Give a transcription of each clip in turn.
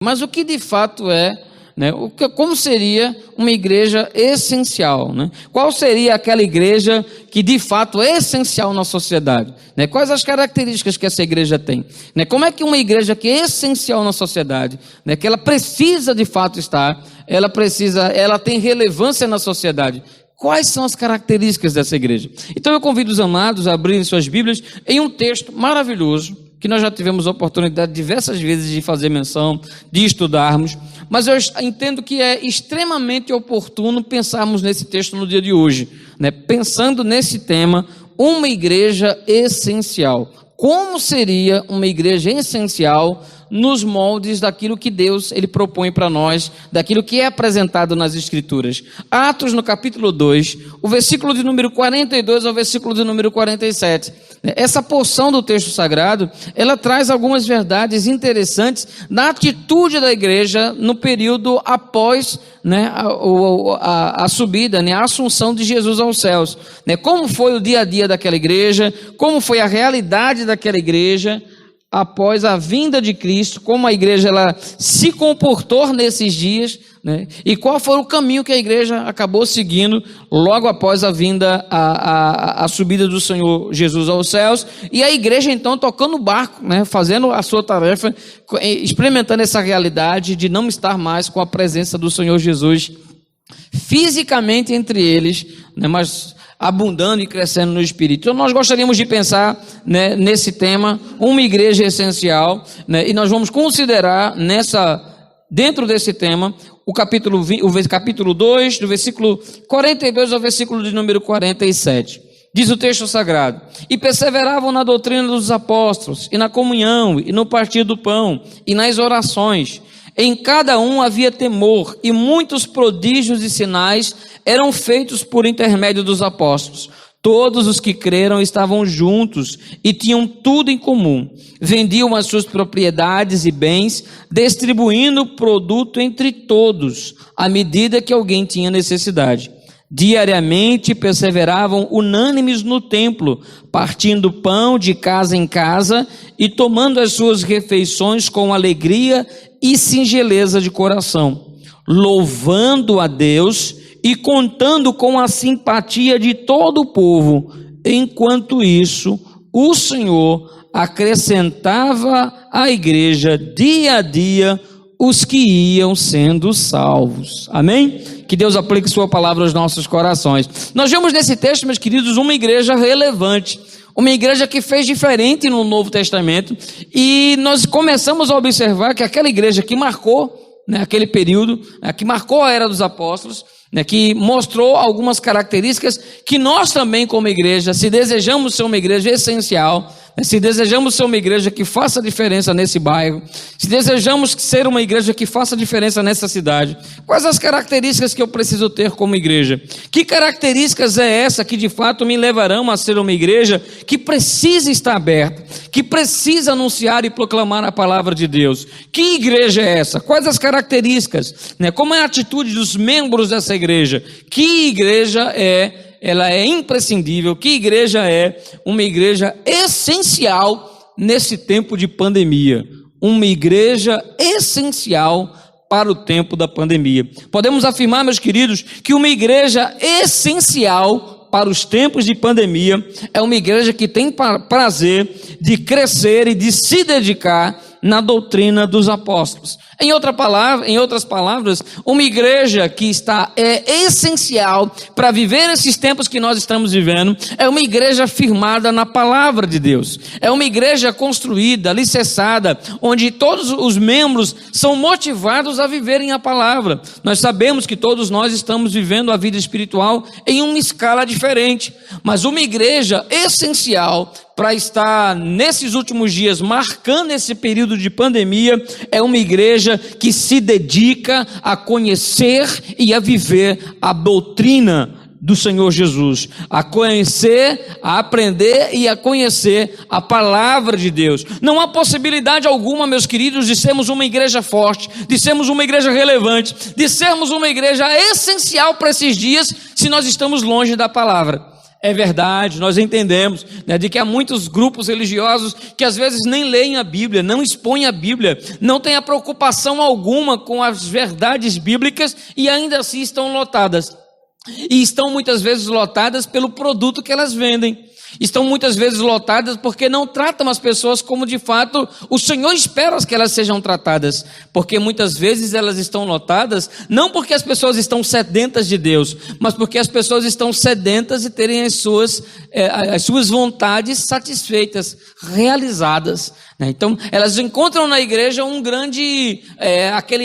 Mas o que de fato é, né, como seria uma igreja essencial, né? Qual seria aquela igreja que de fato é essencial na sociedade, né? Quais as características que essa igreja tem, né? Como é que uma igreja que é essencial na sociedade, né, que ela precisa de fato estar, ela tem relevância na sociedade? Quais são as características dessa igreja? Então eu convido os amados a abrirem suas Bíblias em um texto maravilhoso, que nós já tivemos a oportunidade diversas vezes de fazer menção, de estudarmos, mas eu entendo que é extremamente oportuno pensarmos nesse texto no dia de hoje, né? Pensando nesse tema, uma igreja essencial. Como seria uma igreja essencial nos moldes daquilo que Deus ele propõe para nós, daquilo que é apresentado nas Escrituras? Atos, no capítulo 2, o versículo de número 42 ao versículo de número 47. Essa porção do texto sagrado, ela traz algumas verdades interessantes na atitude da igreja no período após, né, a subida, né, a assunção de Jesus aos céus, né? Como foi o dia a dia daquela igreja, como foi a realidade daquela igreja após a vinda de Cristo, como a igreja ela se comportou nesses dias, né? E qual foi o caminho que a igreja acabou seguindo logo após a vinda, a subida do Senhor Jesus aos céus, e a igreja então tocando o barco, né? Fazendo a sua tarefa, experimentando essa realidade de não estar mais com a presença do Senhor Jesus fisicamente entre eles, né? Mas abundando e crescendo no Espírito. Então nós gostaríamos de pensar, né, nesse tema, uma igreja essencial, né, e nós vamos considerar dentro desse tema, o capítulo 2, do versículo 42 ao versículo de número 47. Diz o texto sagrado: e perseveravam na doutrina dos apóstolos, e na comunhão, e no partir do pão, e nas orações. Em cada um havia temor, e muitos prodígios e sinais eram feitos por intermédio dos apóstolos. Todos os que creram estavam juntos e tinham tudo em comum. Vendiam as suas propriedades e bens, distribuindo o produto entre todos, à medida que alguém tinha necessidade. Diariamente perseveravam unânimes no templo, partindo pão de casa em casa e tomando as suas refeições com alegria e singeleza de coração, louvando a Deus e contando com a simpatia de todo o povo. Enquanto isso, o Senhor acrescentava à igreja dia a dia os que iam sendo salvos. Amém? Que Deus aplique sua palavra aos nossos corações. Nós vemos nesse texto, meus queridos, uma igreja relevante, uma igreja que fez diferente no Novo Testamento, e nós começamos a observar que aquela igreja que marcou, né, aquele período, que marcou a era dos apóstolos, né, que mostrou algumas características que nós também como igreja, se desejamos ser uma igreja essencial, se desejamos ser uma igreja que faça diferença nesse bairro, se desejamos ser uma igreja que faça diferença nessa cidade, quais as características que eu preciso ter como igreja? Que características é essa que de fato me levarão a ser uma igreja que precisa estar aberta, que precisa anunciar e proclamar a palavra de Deus? Que igreja é essa? Quais as características, né? Como é a atitude dos membros dessa igreja? Que igreja ela é imprescindível? Que igreja é uma igreja essencial nesse tempo de pandemia? Uma igreja essencial para o tempo da pandemia. Podemos afirmar, meus queridos, que uma igreja essencial para os tempos de pandemia é uma igreja que tem prazer de crescer e de se dedicar na doutrina dos apóstolos. Em outras palavras, uma igreja que é essencial para viver esses tempos que nós estamos vivendo, é uma igreja firmada na palavra de Deus, é uma igreja construída, alicerçada, onde todos os membros são motivados a viverem a palavra. Nós sabemos que todos nós estamos vivendo a vida espiritual em uma escala diferente, mas uma igreja essencial para estar nesses últimos dias, marcando esse período de pandemia, é uma igreja que se dedica a conhecer e a viver a doutrina do Senhor Jesus, a conhecer, a aprender e a conhecer a palavra de Deus. Não há possibilidade alguma, meus queridos, de sermos uma igreja forte, de sermos uma igreja relevante, de sermos uma igreja essencial para esses dias, se nós estamos longe da palavra. É verdade, nós entendemos, né, de que há muitos grupos religiosos que às vezes nem leem a Bíblia, não expõem a Bíblia, não têm a preocupação alguma com as verdades bíblicas e ainda assim estão lotadas. E estão muitas vezes lotadas pelo produto que elas vendem. Estão muitas vezes lotadas porque não tratam as pessoas como de fato o Senhor espera que elas sejam tratadas, porque muitas vezes elas estão lotadas não porque as pessoas estão sedentas de Deus, mas porque as pessoas estão sedentas de terem as suas vontades satisfeitas, realizadas, né? Então elas encontram na igreja um grande,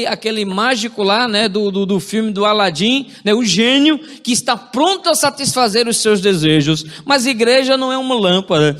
aquele mágico lá, né, do filme do Aladim, né, o gênio que está pronto a satisfazer os seus desejos, mas a igreja não é uma lâmpada.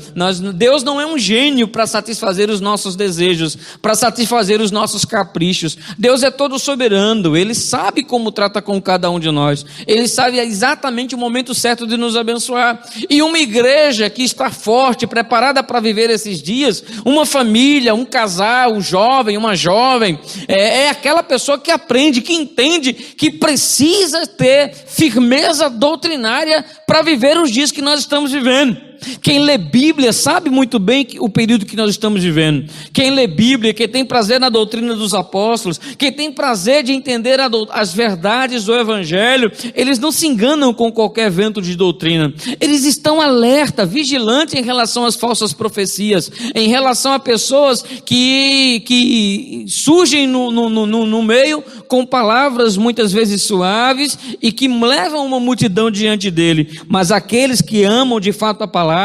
Deus não é um gênio para satisfazer os nossos desejos, para satisfazer os nossos caprichos. Deus é todo soberano, Ele sabe como trata com cada um de nós, Ele sabe exatamente o momento certo de nos abençoar. E uma igreja que está forte, preparada para viver esses dias, uma família, um casal, um jovem, uma jovem, é aquela pessoa que aprende, que entende, que precisa ter firmeza doutrinária para viver os dias que nós estamos vivendo. Quem lê Bíblia sabe muito bem o período que nós estamos vivendo. Quem lê Bíblia, quem tem prazer na doutrina dos apóstolos, quem tem prazer de entender as verdades do Evangelho, eles não se enganam com qualquer vento de doutrina. Eles estão alerta, vigilantes em relação às falsas profecias, em relação a pessoas que surgem no meio com palavras muitas vezes suaves e que levam uma multidão diante dele. Mas aqueles que amam de fato a palavra,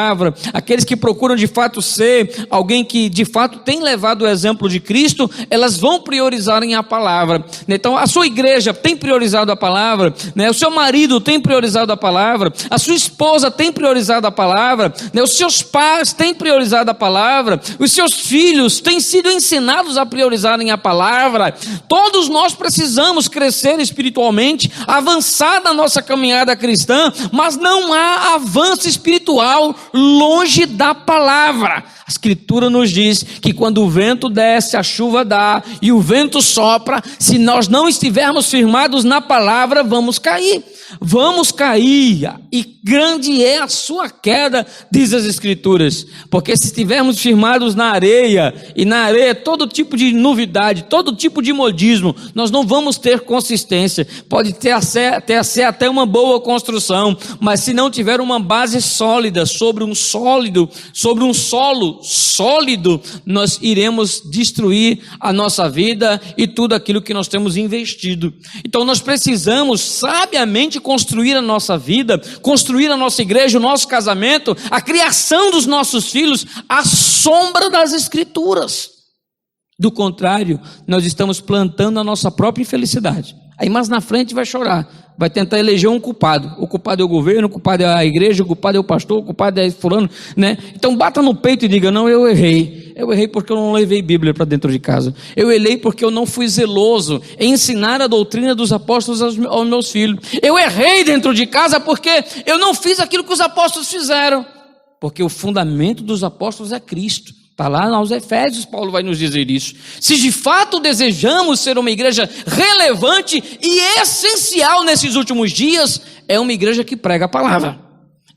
aqueles que procuram de fato ser alguém que de fato tem levado o exemplo de Cristo, elas vão priorizar a palavra. Então a sua igreja tem priorizado a palavra, né? O seu marido tem priorizado a palavra, a sua esposa tem priorizado a palavra, né? Os seus pais têm priorizado a palavra, os seus filhos têm sido ensinados a priorizarem a palavra. Todos nós precisamos crescer espiritualmente, avançar na nossa caminhada cristã, mas não há avanço espiritual longe da palavra. A Escritura nos diz que quando o vento desce, a chuva dá e o vento sopra, se nós não estivermos firmados na palavra, vamos cair. Vamos cair, e grande é a sua queda, diz as Escrituras, porque se estivermos firmados na areia, e na areia todo tipo de novidade, todo tipo de modismo, nós não vamos ter consistência. Pode ter até uma boa construção, mas se não tiver uma base sólida, sobre um solo sólido, nós iremos destruir a nossa vida e tudo aquilo que nós temos investido. Então nós precisamos sabiamente construir a nossa vida, construir a nossa igreja, o nosso casamento, a criação dos nossos filhos, à sombra das Escrituras. Do contrário, nós estamos plantando a nossa própria infelicidade. Aí mais na frente vai chorar, vai tentar eleger um culpado. O culpado é o governo, o culpado é a igreja, o culpado é o pastor, o culpado é fulano, né? Então bata no peito e diga: não, eu errei. Eu errei porque eu não levei Bíblia para dentro de casa. Eu errei porque eu não fui zeloso em ensinar a doutrina dos apóstolos aos meus filhos. Eu errei dentro de casa porque eu não fiz aquilo que os apóstolos fizeram. Porque o fundamento dos apóstolos é Cristo. Está lá aos Efésios, Paulo vai nos dizer isso. Se de fato desejamos ser uma igreja relevante e essencial nesses últimos dias, é uma igreja que prega a palavra.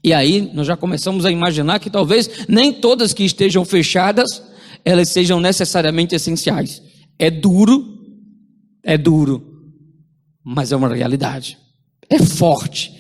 E aí nós já começamos a imaginar que talvez nem todas que estejam fechadas, elas sejam necessariamente essenciais. É duro, mas é uma realidade. É forte,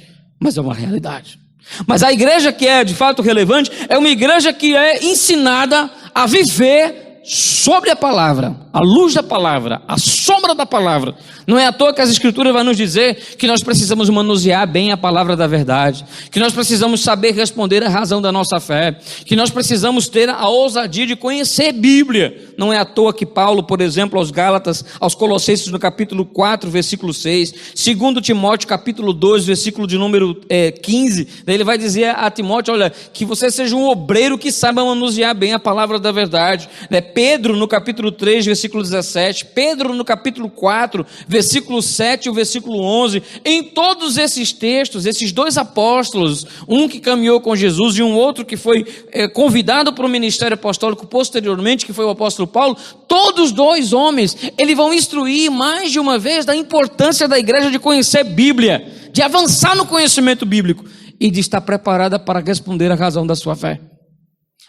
mas é uma realidade. Mas a igreja que é de fato relevante é uma igreja que é ensinada a viver sobre a palavra, à luz da palavra, à sombra da palavra. Não é à toa que as Escrituras vão nos dizer que nós precisamos manusear bem a palavra da verdade, que nós precisamos saber responder à razão da nossa fé, que nós precisamos ter a ousadia de conhecer Bíblia. Não é à toa que Paulo, por exemplo, aos Gálatas, aos Colossenses, no capítulo 4, versículo 6, 2 Timóteo, capítulo 2, versículo de número 15, daí ele vai dizer a Timóteo: olha, que você seja um obreiro que saiba manusear bem a palavra da verdade, né? Pedro, no capítulo 3, versículo 17, Pedro, no capítulo 4, versículo 7 e o versículo 11, em todos esses textos, esses dois apóstolos, um que caminhou com Jesus e um outro que foi convidado para o ministério apostólico posteriormente, que foi o apóstolo Paulo, todos dois homens, eles vão instruir mais de uma vez da importância da igreja de conhecer Bíblia, de avançar no conhecimento bíblico. e de estar preparada para responder à razão da sua fé.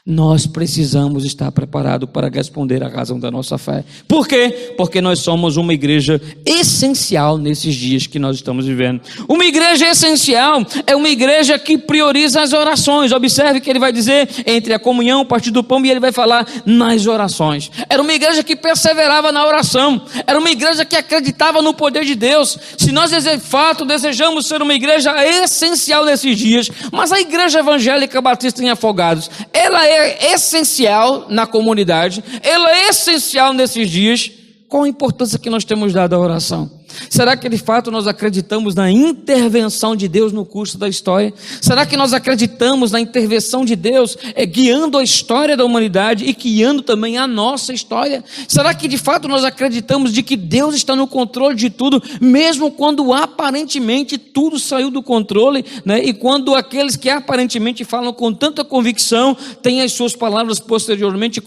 Nós precisamos estar preparados para responder à razão da nossa fé. Por quê? Porque nós somos uma igreja essencial nesses dias que nós estamos vivendo. Uma igreja essencial é uma igreja que prioriza as orações. Observe que ele vai dizer entre a comunhão, o partir do pão, e ele vai falar nas orações. Era uma igreja que perseverava na oração. Era uma igreja que acreditava no poder de Deus. Se nós de fato desejamos ser uma igreja essencial nesses dias, mas a igreja evangélica batista em Afogados, ela é essencial na comunidade, ela é essencial nesses dias. Qual a importância que nós temos dado à oração? Será que de fato nós acreditamos na intervenção de Deus no curso da história? Será que nós acreditamos na intervenção de Deus guiando a história da humanidade e guiando também a nossa história? Será que de fato nós acreditamos de que Deus está no controle de tudo, mesmo quando aparentemente tudo saiu do controle, né? E quando aqueles que aparentemente falam com tanta convicção têm as suas palavras posteriormente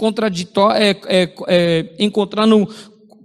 encontrando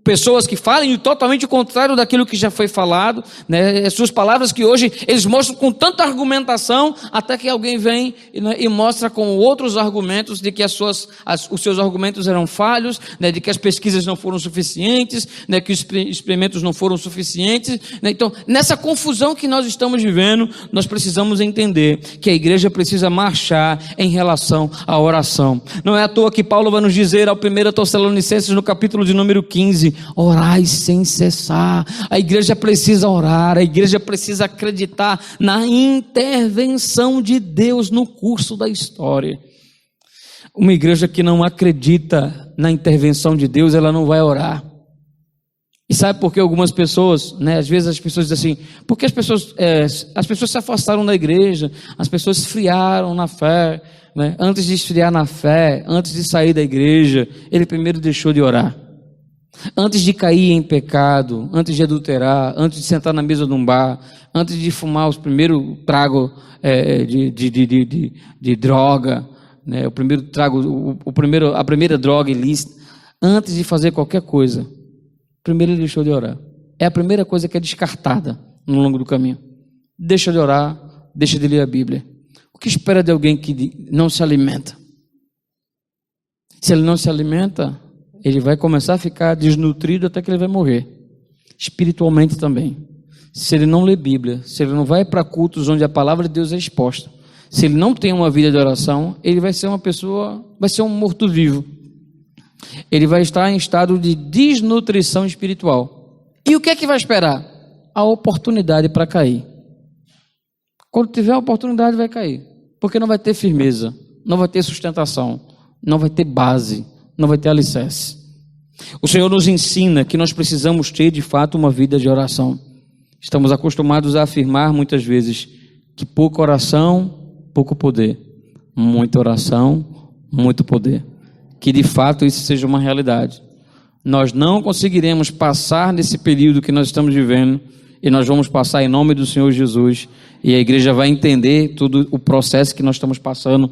pessoas que falem totalmente o contrário daquilo que já foi falado, né? Suas palavras que hoje eles mostram com tanta argumentação, até que alguém vem e mostra com outros argumentos de que os seus argumentos eram falhos, né? De que as pesquisas não foram suficientes, né? Que os experimentos não foram suficientes, né? Então, nessa confusão que nós estamos vivendo, nós precisamos entender que a igreja precisa marchar em relação à oração. Não é à toa que Paulo vai nos dizer ao 1 Tessalonicenses, no capítulo de número 15, orai sem cessar. A igreja precisa orar, a igreja precisa acreditar na intervenção de Deus no curso da história. Uma igreja que não acredita na intervenção de Deus, ela não vai orar. E sabe por que algumas pessoas, né, às vezes as pessoas dizem assim, porque as pessoas se afastaram da igreja, as pessoas esfriaram na fé, né? Antes de esfriar na fé, antes de sair da igreja, ele primeiro deixou de orar. Antes de cair em pecado, antes de adulterar, antes de sentar na mesa de um bar, antes de fumar os primeiros tragos de droga, né, a primeira droga ilícita, antes de fazer qualquer coisa, primeiro ele deixou de orar. É a primeira coisa que é descartada no longo do caminho. Deixa de orar, deixa de ler a Bíblia. O que espera de alguém que não se alimenta? Se ele não se alimenta, ele vai começar a ficar desnutrido até que ele vai morrer, espiritualmente também. Se ele não lê Bíblia, se ele não vai para cultos onde a palavra de Deus é exposta, se ele não tem uma vida de oração, ele vai ser um morto-vivo. Ele vai estar em estado de desnutrição espiritual. E o que é que vai esperar? A oportunidade para cair. Quando tiver a oportunidade vai cair, porque não vai ter firmeza, não vai ter sustentação, não vai ter base, não vai ter alicerce. O Senhor nos ensina que nós precisamos ter de fato uma vida de oração. Estamos acostumados a afirmar muitas vezes que pouca oração, pouco poder. Muita oração, muito poder. Que de fato isso seja uma realidade. Nós não conseguiremos passar nesse período que nós estamos vivendo, e nós vamos passar em nome do Senhor Jesus, e a igreja vai entender todo o processo que nós estamos passando.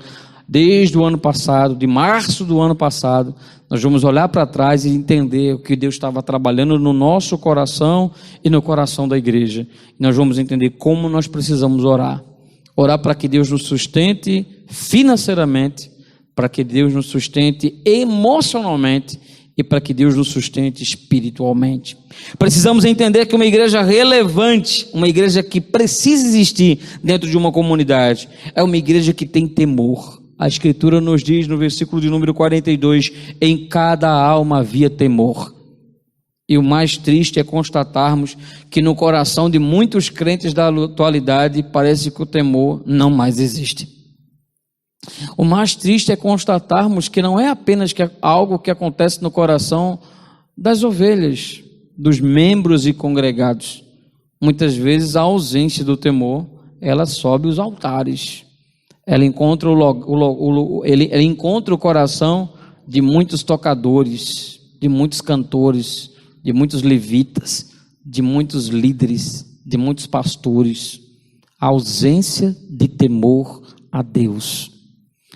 Desde o ano passado, de março do ano passado, nós vamos olhar para trás e entender o que Deus estava trabalhando no nosso coração e no coração da igreja. E nós vamos entender como nós precisamos orar. Orar para que Deus nos sustente financeiramente, para que Deus nos sustente emocionalmente e para que Deus nos sustente espiritualmente. Precisamos entender que uma igreja relevante, uma igreja que precisa existir dentro de uma comunidade, é uma igreja que tem temor. A Escritura nos diz no versículo de número 42, em cada alma havia temor. E o mais triste é constatarmos que no coração de muitos crentes da atualidade parece que o temor não mais existe. O mais triste é constatarmos que não é apenas algo que acontece no coração das ovelhas, dos membros e congregados. Muitas vezes a ausência do temor, ela sobe os altares. Ela encontra o coração de muitos tocadores, de muitos cantores, de muitos levitas, de muitos líderes, de muitos pastores. A ausência de temor a Deus.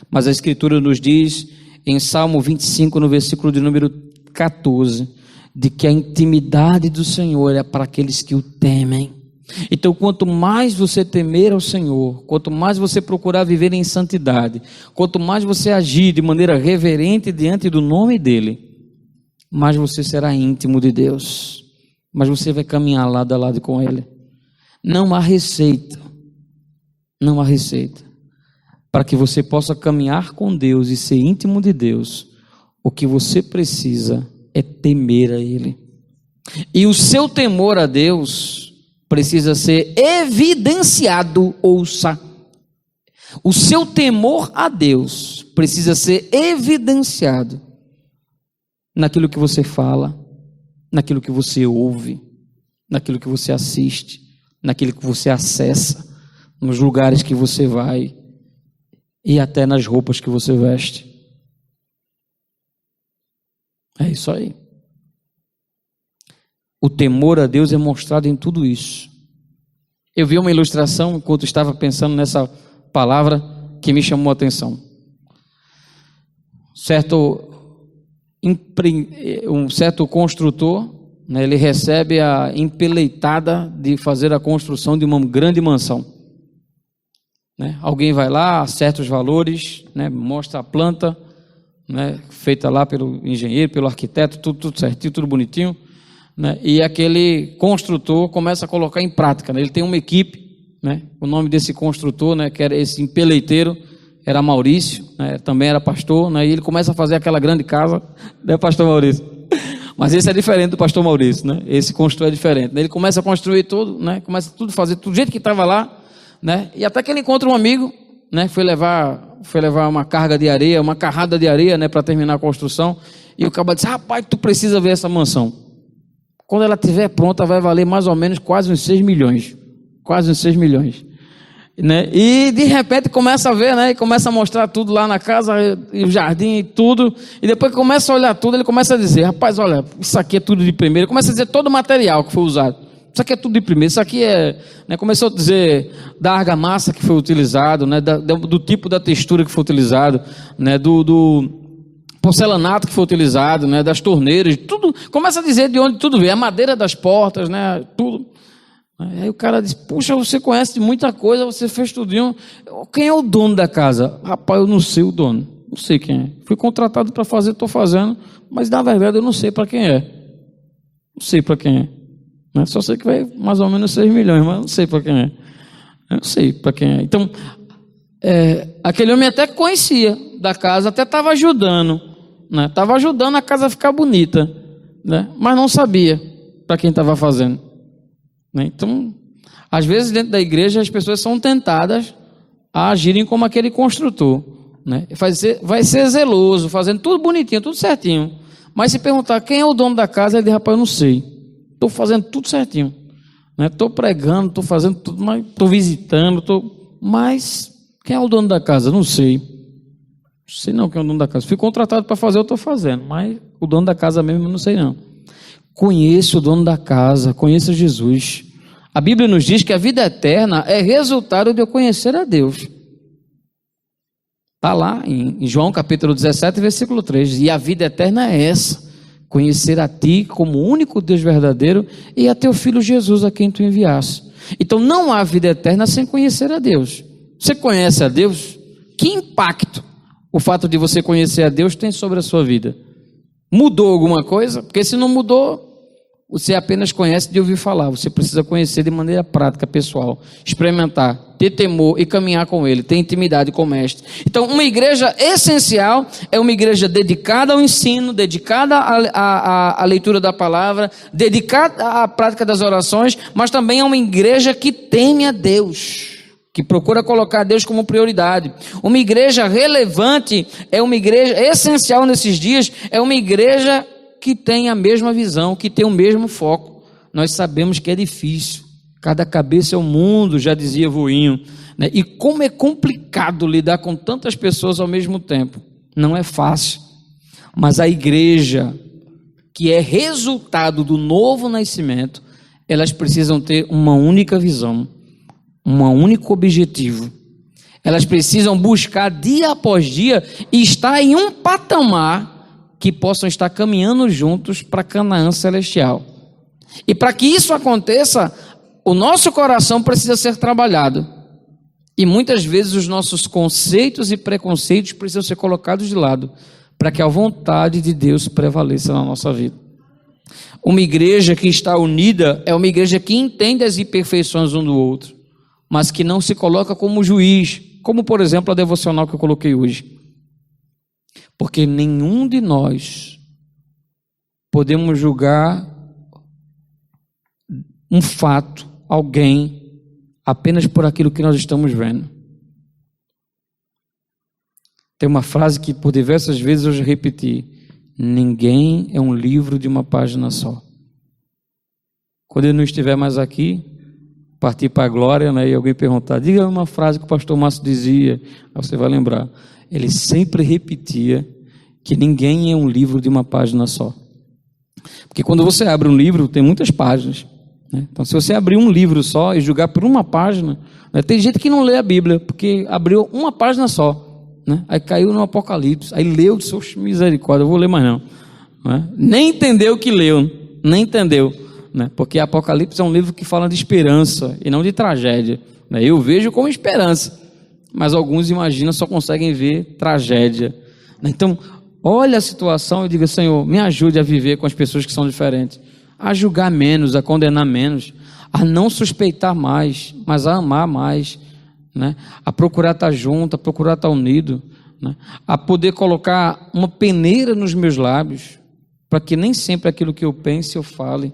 Mas a Escritura nos diz, em Salmo 25, no versículo de número 14, de que a intimidade do Senhor é para aqueles que o temem. Então, quanto mais você temer ao Senhor, quanto mais você procurar viver em santidade, quanto mais você agir de maneira reverente diante do nome dEle, mais você será íntimo de Deus, mais você vai caminhar lado a lado com Ele. Não há receita para que você possa caminhar com Deus e ser íntimo de Deus. O que você precisa é temer a Ele. E o seu temor a Deus precisa ser evidenciado, ouça. O seu temor a Deus precisa ser evidenciado naquilo que você fala, naquilo que você ouve, naquilo que você assiste, naquilo que você acessa, nos lugares que você vai e até nas roupas que você veste. É isso aí. O temor a Deus é mostrado em tudo isso. Eu vi uma ilustração enquanto estava pensando nessa palavra que me chamou a atenção. Um certo construtor, né, ele recebe a empeleitada de fazer a construção de uma grande mansão. Né? Alguém vai lá, acerta os valores, né, mostra a planta, né, feita lá pelo engenheiro, pelo arquiteto, tudo certinho, tudo bonitinho. Né? E aquele construtor começa a colocar em prática, né? Ele tem uma equipe, né? O nome desse construtor, né, que era esse empeleiteiro, era Maurício, né? Também era pastor, né? E ele começa a fazer aquela grande casa, né, pastor Maurício? Mas esse é diferente do pastor Maurício, né? Esse construtor é diferente, né? Ele começa a construir tudo, né? Começa tudo a fazer tudo do jeito que estava lá, né? E até que ele encontra um amigo, né? Foi levar uma carga de areia, uma carrada de areia, né, para terminar a construção. E o cara disse: rapaz, tu precisa ver essa mansão. Quando ela estiver pronta, vai valer mais ou menos quase uns 6 milhões. Quase uns 6 milhões. Né? E de repente começa a ver, né? E começa a mostrar tudo lá na casa, e o jardim e tudo. E depois que começa a olhar tudo, ele começa a dizer: rapaz, olha, isso aqui é tudo de primeiro. Começa a dizer todo o material que foi usado. Isso aqui é tudo de primeiro. Isso aqui é... Né? Começou a dizer da argamassa que foi utilizado, né? Do tipo da textura que foi utilizado, né? Do porcelanato que foi utilizado, né, das torneiras, tudo, começa a dizer de onde tudo veio, a madeira das portas, né, tudo. Aí o cara diz: puxa, você conhece de muita coisa, você fez tudinho. Quem é o dono da casa? Rapaz, eu não sei o dono, não sei quem é. Fui contratado para fazer, estou fazendo, mas na verdade eu não sei para quem é. Não sei para quem é. Né? Só sei que vai mais ou menos 6 milhões, mas não sei para quem é. Eu não sei para quem é. Então, aquele homem até conhecia da casa, até estava ajudando. Estava ajudando a casa a ficar bonita, né? Mas não sabia para quem estava fazendo, né? Então, às vezes dentro da igreja as pessoas são tentadas a agirem como aquele construtor, né? Vai ser zeloso, fazendo tudo bonitinho, tudo certinho, mas se perguntar quem é o dono da casa, ele diz: rapaz, eu não sei, estou fazendo tudo certinho, né? Estou pregando, estou fazendo tudo, estou visitando, mas quem é o dono da casa? Não sei. Não sei não quem é o dono da casa. Fui contratado para fazer, eu estou fazendo, mas o dono da casa mesmo eu não sei não. Conheça o dono da casa, conheça Jesus. A Bíblia nos diz que a vida eterna é resultado de eu conhecer a Deus. Está lá em João capítulo 17, versículo 3. E a vida eterna é essa: conhecer a Ti como o único Deus verdadeiro e a Teu Filho Jesus, a quem Tu enviaste. Então não há vida eterna sem conhecer a Deus. Você conhece a Deus? Que impacto o fato de você conhecer a Deus tem sobre a sua vida? Mudou alguma coisa? Porque se não mudou, você apenas conhece de ouvir falar. Você precisa conhecer de maneira prática, pessoal, experimentar, ter temor e caminhar com Ele, ter intimidade com o Mestre. Então, uma igreja essencial é uma igreja dedicada ao ensino, dedicada à leitura da palavra, dedicada à prática das orações, mas também é uma igreja que teme a Deus, que procura colocar Deus como prioridade. Uma igreja relevante é uma igreja essencial nesses dias, é uma igreja que tem a mesma visão, que tem o mesmo foco. Nós sabemos que é difícil, cada cabeça é um mundo, já dizia Voinho, né? E como é complicado lidar com tantas pessoas ao mesmo tempo, não é fácil. Mas a igreja, que é resultado do novo nascimento, elas precisam ter uma única visão, um único objetivo. Elas precisam buscar dia após dia e estar em um patamar que possam estar caminhando juntos para Canaã celestial. E para que isso aconteça, o nosso coração precisa ser trabalhado. E muitas vezes os nossos conceitos e preconceitos precisam ser colocados de lado, para que a vontade de Deus prevaleça na nossa vida. Uma igreja que está unida é uma igreja que entende as imperfeições um do outro, mas que não se coloca como juiz, como por exemplo a devocional que eu coloquei hoje. Porque nenhum de nós podemos julgar um fato, alguém, apenas por aquilo que nós estamos vendo. Tem uma frase que por diversas vezes eu já repeti: ninguém é um livro de uma página só. Quando ele não estiver mais aqui, partir para a glória, né, e alguém perguntar, diga uma frase que o pastor Márcio dizia, aí você vai lembrar. Ele sempre repetia que ninguém é um livro de uma página só. Porque quando você abre um livro, tem muitas páginas, né? Então, se você abrir um livro só e julgar por uma página, né, tem gente que não lê a Bíblia, porque abriu uma página só, né? Aí caiu no Apocalipse, aí leu, disse, misericórdia, eu vou ler mais não, né? Nem entendeu o que leu, nem entendeu, né? Porque Apocalipse é um livro que fala de esperança e não de tragédia, né? Eu vejo como esperança, mas alguns imaginam, só conseguem ver tragédia, né? Então, olha a situação e diga, Senhor, me ajude a viver com as pessoas que são diferentes, a julgar menos, a condenar menos, a não suspeitar mais, mas a amar mais, né? A procurar estar junto, a procurar estar unido, né? A poder colocar uma peneira nos meus lábios, para que nem sempre aquilo que eu pense eu fale.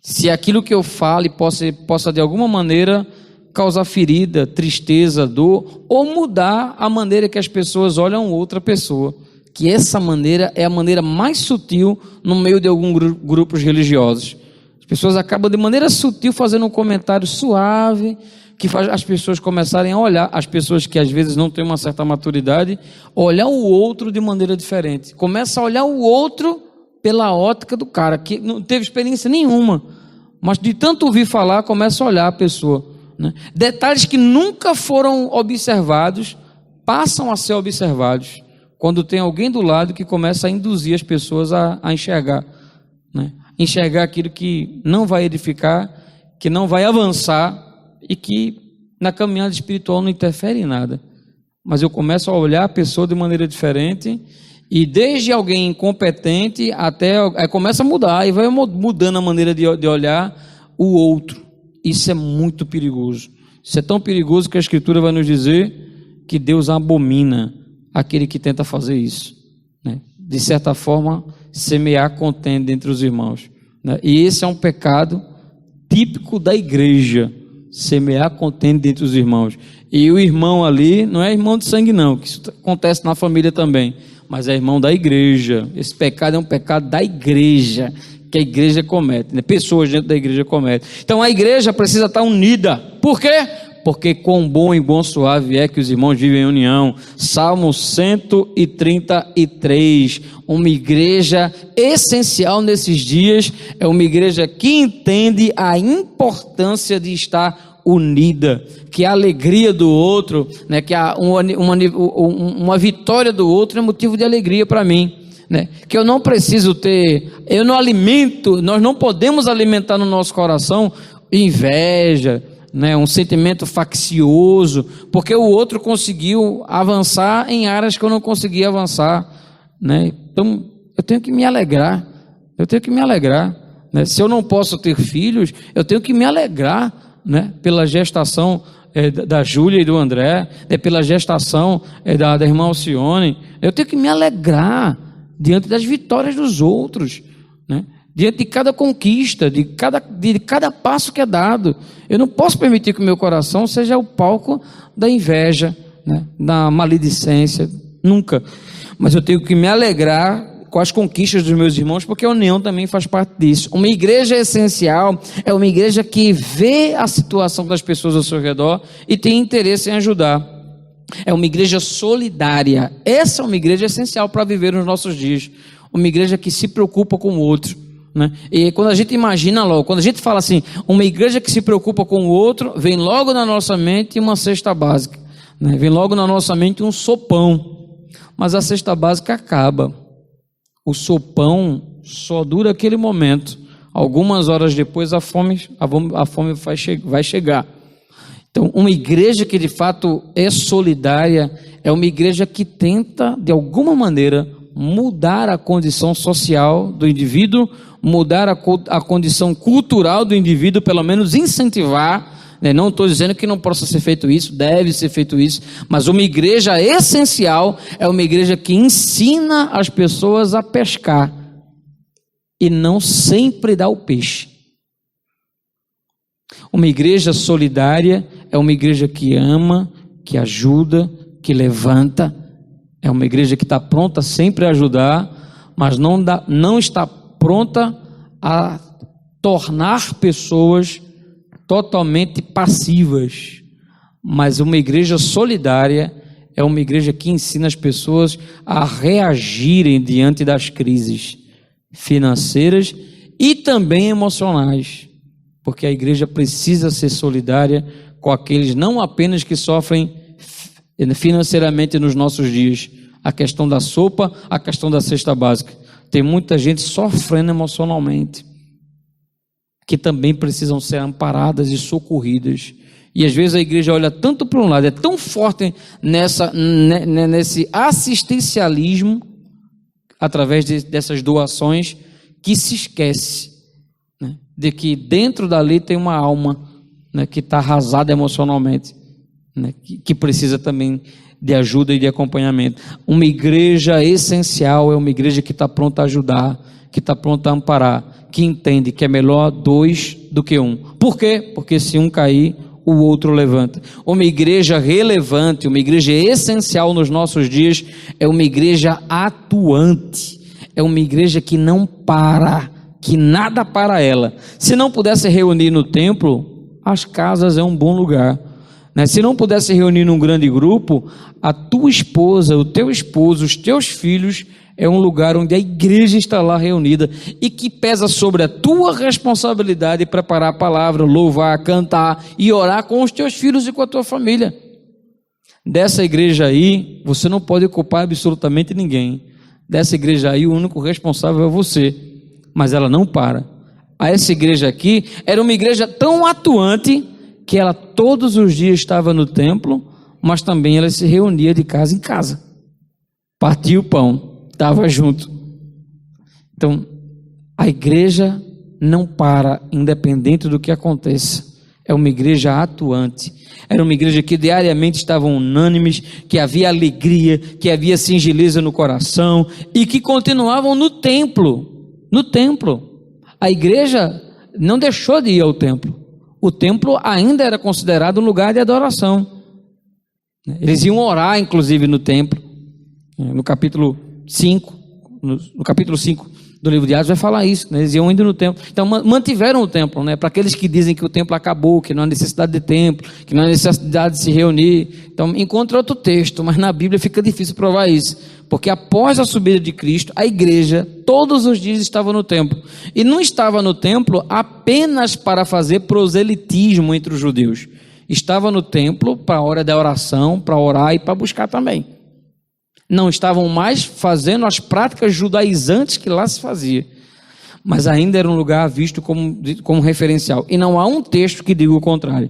Se aquilo que eu fale possa de alguma maneira causar ferida, tristeza, dor, ou mudar a maneira que as pessoas olham outra pessoa, que essa maneira é a maneira mais sutil no meio de alguns grupos religiosos. As pessoas acabam de maneira sutil fazendo um comentário suave, que faz as pessoas começarem a olhar, as pessoas que às vezes não têm uma certa maturidade, olhar o outro de maneira diferente. Começa a olhar o outro pela ótica do cara, que não teve experiência nenhuma, mas de tanto ouvir falar, começa a olhar a pessoa, né? Detalhes que nunca foram observados, passam a ser observados, quando tem alguém do lado que começa a induzir as pessoas a enxergar, né? Enxergar aquilo que não vai edificar, que não vai avançar e que na caminhada espiritual não interfere em nada. Mas eu começo a olhar a pessoa de maneira diferente, e desde alguém incompetente até aí começa a mudar, e vai mudando a maneira de olhar o outro. Isso é muito perigoso. Isso é tão perigoso que a Escritura vai nos dizer que Deus abomina aquele que tenta fazer isso, né? De certa forma, semear contenda entre os irmãos, né? E esse é um pecado típico da igreja, semear contenda entre os irmãos. E o irmão ali não é irmão de sangue não, que isso acontece na família também, mas é irmão da igreja. Esse pecado é um pecado da igreja, que a igreja comete, né? Pessoas dentro da igreja cometem. Então a igreja precisa estar unida. Por quê? Porque quão bom e bom suave é que os irmãos vivem em união. Salmo 133. Uma igreja essencial nesses dias é uma igreja que entende a importância de estar unida, que a alegria do outro, né, que uma vitória do outro é motivo de alegria para mim, né? Que eu não preciso ter, eu não alimento, nós não podemos alimentar no nosso coração inveja, né, um sentimento faccioso, porque o outro conseguiu avançar em áreas que eu não consegui avançar, né? Então eu tenho que me alegrar, né? Se eu não posso ter filhos, eu tenho que me alegrar, né, pela gestação da Júlia e do André, pela gestação da irmã Alcione. Eu tenho que me alegrar diante das vitórias dos outros, né? Diante de cada conquista, de cada passo que é dado. Eu não posso permitir que o meu coração seja o palco da inveja, né, da maledicência, nunca. Mas eu tenho que me alegrar com as conquistas dos meus irmãos, porque a união também faz parte disso. Uma igreja essencial é uma igreja que vê a situação das pessoas ao seu redor e tem interesse em ajudar. É uma igreja solidária. Essa é uma igreja essencial para viver nos nossos dias. Uma igreja que se preocupa com o outro, né? E quando a gente imagina logo, quando a gente fala assim, uma igreja que se preocupa com o outro, vem logo na nossa mente uma cesta básica, né? Vem logo na nossa mente um sopão, mas a cesta básica acaba. O sopão só dura aquele momento, algumas horas depois a fome vai chegar. Então, uma igreja que de fato é solidária é uma igreja que tenta, de alguma maneira, mudar a condição social do indivíduo, mudar a condição cultural do indivíduo, pelo menos incentivar. Não estou dizendo que não possa ser feito isso, deve ser feito isso, mas uma igreja essencial é uma igreja que ensina as pessoas a pescar e não sempre dá o peixe. Uma igreja solidária é uma igreja que ama, que ajuda, que levanta, é uma igreja que está pronta sempre a ajudar, mas não está pronta a tornar pessoas totalmente passivas. Mas uma igreja solidária é uma igreja que ensina as pessoas a reagirem diante das crises financeiras e também emocionais, porque a igreja precisa ser solidária com aqueles não apenas que sofrem financeiramente nos nossos dias, a questão da sopa, a questão da cesta básica. Tem muita gente sofrendo emocionalmente, que também precisam ser amparadas e socorridas. E às vezes a igreja olha tanto para um lado, é tão forte nesse assistencialismo, através dessas doações, que se esquece, né, de que dentro dali tem uma alma, né, que está arrasada emocionalmente, né, que precisa também de ajuda e de acompanhamento. Uma igreja essencial é uma igreja que está pronta a ajudar, que está pronta a amparar, que entende que é melhor dois do que um. Por quê? Porque se um cair, o outro levanta. Uma igreja relevante, uma igreja essencial nos nossos dias é uma igreja atuante, é uma igreja que não para, que nada para ela. Se não pudesse reunir no templo, as casas é um bom lugar, né? Se não pudesse reunir num grande grupo, a tua esposa, o teu esposo, os teus filhos é um lugar onde a igreja está lá reunida e que pesa sobre a tua responsabilidade preparar a palavra, louvar, cantar e orar com os teus filhos e com a tua família. Dessa igreja aí, você não pode culpar absolutamente ninguém. Dessa igreja aí, o único responsável é você, mas ela não para. Essa igreja aqui era uma igreja tão atuante que ela todos os dias estava no templo, mas também ela se reunia de casa em casa, partia o pão, estava junto. Então, a igreja não para, independente do que aconteça. É uma igreja atuante. Era uma igreja que diariamente estavam unânimes, que havia alegria, que havia singeleza no coração e que continuavam no templo. No templo. A igreja não deixou de ir ao templo. O templo ainda era considerado um lugar de adoração. Eles iam orar, inclusive, no templo. No capítulo 5, no capítulo 5 do livro de Atos vai falar isso, né? Eles iam indo no templo. Então mantiveram o templo, né? Para aqueles que dizem que o templo acabou, que não há necessidade de templo, que não há necessidade de se reunir. Então encontra outro texto, mas na Bíblia fica difícil provar isso, porque após a subida de Cristo, a igreja todos os dias estava no templo, e não estava no templo apenas para fazer proselitismo entre os judeus, estava no templo para a hora da oração, para orar e para buscar também. Não estavam mais fazendo as práticas judaizantes que lá se fazia, mas ainda era um lugar visto como referencial, e não há um texto que diga o contrário.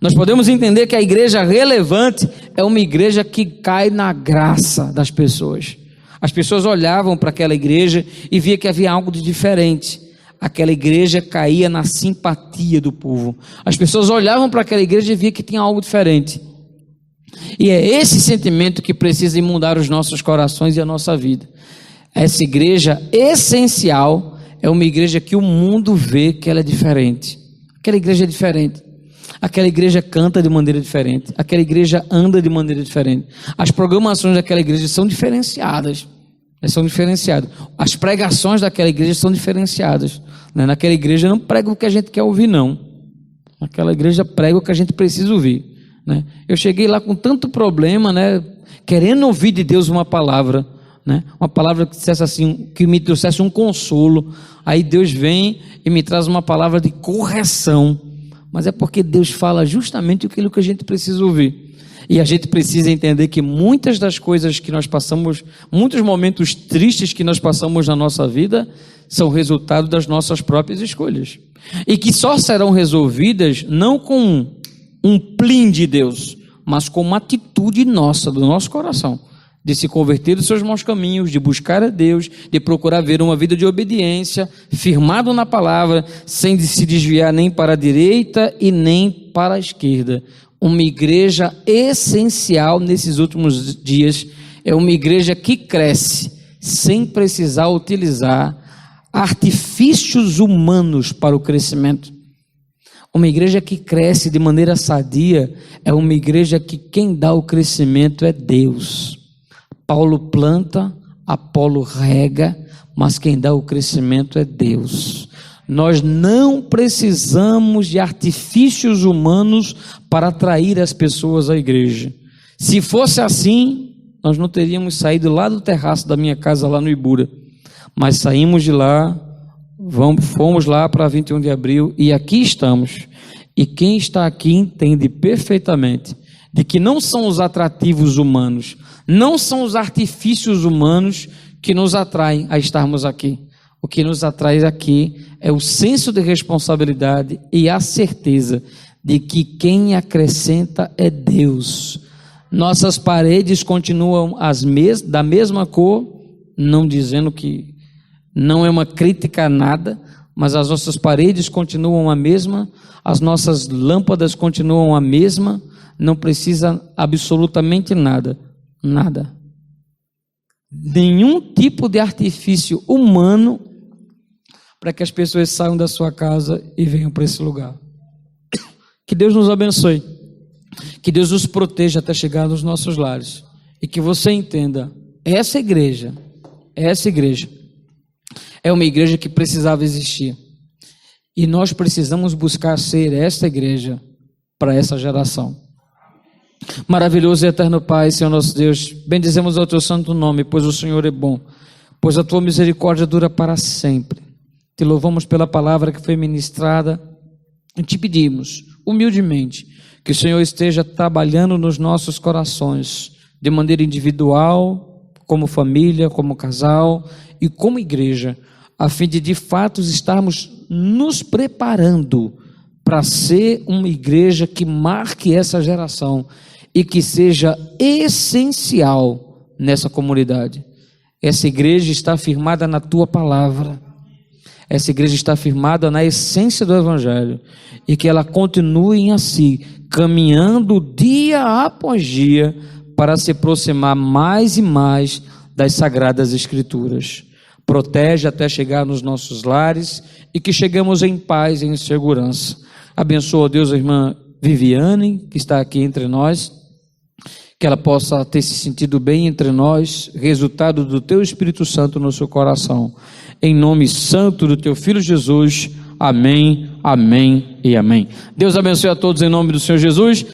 Nós podemos entender que a igreja relevante é uma igreja que cai na graça das pessoas. As pessoas olhavam para aquela igreja e via que havia algo de diferente. Aquela igreja caía na simpatia do povo. As pessoas olhavam para aquela igreja e via que tinha algo diferente. E é esse sentimento que precisa inundar os nossos corações e a nossa vida. Essa igreja essencial é uma igreja que o mundo vê que ela é diferente. Aquela igreja é diferente. Aquela igreja canta de maneira diferente. Aquela igreja anda de maneira diferente. As programações daquela igreja são diferenciadas. As pregações daquela igreja são diferenciadas. Naquela igreja não prega o que a gente quer ouvir, não. Naquela igreja prega o que a gente precisa ouvir. Eu cheguei lá com tanto problema, querendo ouvir de Deus uma palavra, uma palavra que dissesse assim, que me trouxesse um consolo. Aí Deus vem e me traz uma palavra de correção, mas é porque Deus fala justamente aquilo que a gente precisa ouvir. E a gente precisa entender que muitas das coisas que nós passamos, muitos momentos tristes que nós passamos na nossa vida, são resultado das nossas próprias escolhas. E que só serão resolvidas não com um plim de Deus, mas com uma atitude nossa, do nosso coração, de se converter dos seus maus caminhos, de buscar a Deus, de procurar ver uma vida de obediência, firmado na palavra, sem se desviar nem para a direita e nem para a esquerda. Uma igreja essencial nesses últimos dias é uma igreja que cresce sem precisar utilizar artifícios humanos para o crescimento. Uma igreja que cresce de maneira sadia é uma igreja que quem dá o crescimento é Deus. Paulo planta, Apolo rega, mas quem dá o crescimento é Deus. Nós não precisamos de artifícios humanos para atrair as pessoas à igreja. Se fosse assim, nós não teríamos saído lá do terraço da minha casa lá no Ibura, mas saímos de lá, fomos lá para 21 de abril e aqui estamos. E quem está aqui entende perfeitamente de que não são os atrativos humanos, não são os artifícios humanos que nos atraem a estarmos aqui. O que nos atrai aqui é o senso de responsabilidade e a certeza de que quem acrescenta é Deus. Nossas paredes continuam da mesma cor, não dizendo que não é uma crítica a nada, mas as nossas paredes continuam a mesma, as nossas lâmpadas continuam a mesma, não precisa absolutamente nada. Nenhum tipo de artifício humano para que as pessoas saiam da sua casa e venham para esse lugar. Que Deus nos abençoe, que Deus nos proteja até chegar nos nossos lares, e que você entenda, essa igreja é uma igreja que precisava existir, e nós precisamos buscar ser essa igreja para essa geração. Maravilhoso e eterno Pai, Senhor nosso Deus, bendizemos ao teu santo nome, pois o Senhor é bom, pois a tua misericórdia dura para sempre. Te louvamos pela palavra que foi ministrada e te pedimos humildemente que o Senhor esteja trabalhando nos nossos corações de maneira individual, como família, como casal e como igreja, a fim de fato estarmos nos preparando para ser uma igreja que marque essa geração e que seja essencial nessa comunidade. Essa igreja está firmada na tua palavra, essa igreja está firmada na essência do Evangelho, e que ela continue assim, caminhando dia após dia para se aproximar mais e mais das Sagradas Escrituras. Protege até chegar nos nossos lares e que cheguemos em paz e em segurança. Abençoa, Deus, a irmã Viviane, que está aqui entre nós, que ela possa ter se sentido bem entre nós, resultado do teu Espírito Santo no seu coração. Em nome santo do teu Filho Jesus, amém, amém e amém. Deus abençoe a todos em nome do Senhor Jesus.